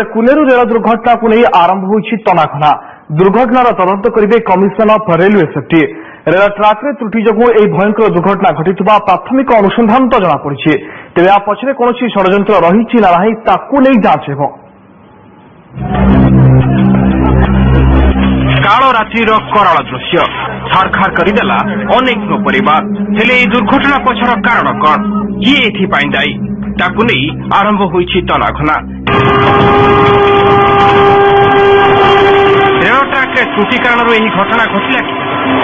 तेरे कुनेरु रेल दुर्घटना को नहीं आरंभ होइछि तनाघना। दुर्घटनार तदंत करिवे commission of railway safety. Rail truck रे त्रुटि जोगु एही भयंकर दुर्घटना घटिथिबा प्राथमिक अनुसंधान तो जना पड़िछि। तेबे आ पछरे कोनोसी षडयंत्र रहिछि ना नाही ताकू नै जांच हेबो। कालो रात्रिर कराल दृश्य छारखार करदेला अनेक परिवार। हेले এই दुर्घटना पछर कारण कौन, किए एथिपाई दायी, ताकू नहीं आरंभ होइछि तनाघना। रेल ट्राक रे त्रुटि कारण यही घटना घटिला कि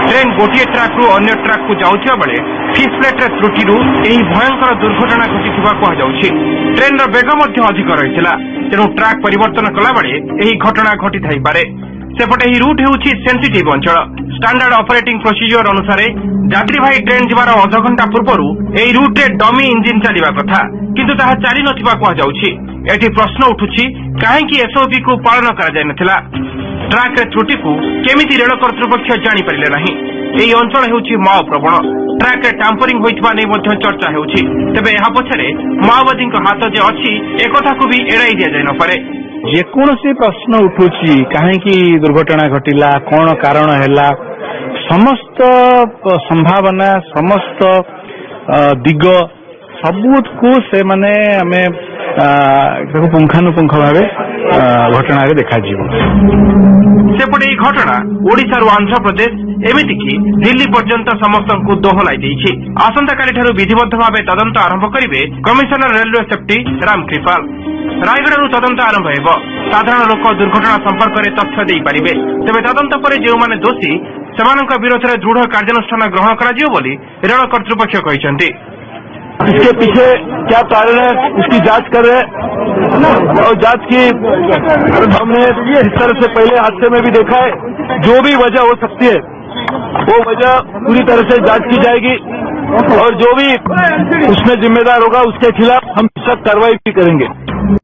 ट्रेन गोटे ट्राक रु अन्य ट्राक को जाउथिबा बेले फिश प्लेट रे त्रुटि रु यही भयंकर दुर्घटना घटिथिबा कहा जाउछि। ट्रेन रो बेग मध्य अधिक रहितला, तेणु ट्राक परिवर्तन कला बेले यही घटना घटि थाई पारे। सेपटे ही रूट हेउछि सेंसिटिव अंचल। स्टैंडर्ड ऑपरेटिंग प्रोसीजर अनुसार यात्रीवाही ट्रेन जीवार अध घंटा पूर्व यही रूट रे डमी इंजिन चलिबा कथा, किंतु ताहा चली नथिबा कहा जाउछि। एठी प्रश्न उठुछि काहेकि एसओपी को पालन करा जाय नथिला। ट्राक रे त्रुटि को केमिति रेल कर्तृपक्ष जानि परिले नाही। एही अंचल हेउछि माओ प्रवण। ट्राक रे टैंपरिंग होइतबा नै मध्य चर्चा हेउछि। तबे एहा पछरे माओवादी हाथ जे अछि एकथा को भी एड़ाई दिया जाय न पारे। जेकोसी प्रश्न उठुछि काहेकि दुर्घटना घटिला, कौन कारण हैला, समस्त संभावना समस्त दिग सबूत को से माने हमें पुंखानुपुंख भाव घटना देखा सेपटे यह घटना ओडिशा आंध्र प्रदेश एमिति कि दिल्ली पर्यंत समस्त को दोहलाई देछि। आसंता काली ठारू विधिबद्ध भाव तदंत आरंभ करिवे commissioner railway safety Ram Kripal. Raigarh तदंत आरंभ हेब। साधारण लोक दुर्घटना संपर्क में तथ्य दे पारिबे। तेबे तदंत पर जो माने दोषी सेमानक विरोध में दृढ़ कार्यानुष्ठान ग्रहण करा जिवो बोली रेल कर्तृपक्ष कहिसेंति। इसके पीछे क्या कारण है उसकी जांच कर रहे हैं और जांच की हमने इस तरह से पहले हादसे में भी देखा है। जो भी वजह हो सकती है वो वजह पूरी तरह से जांच की जाएगी और जो भी उसमें जिम्मेदार होगा उसके खिलाफ हम सख्त कार्रवाई भी करेंगे।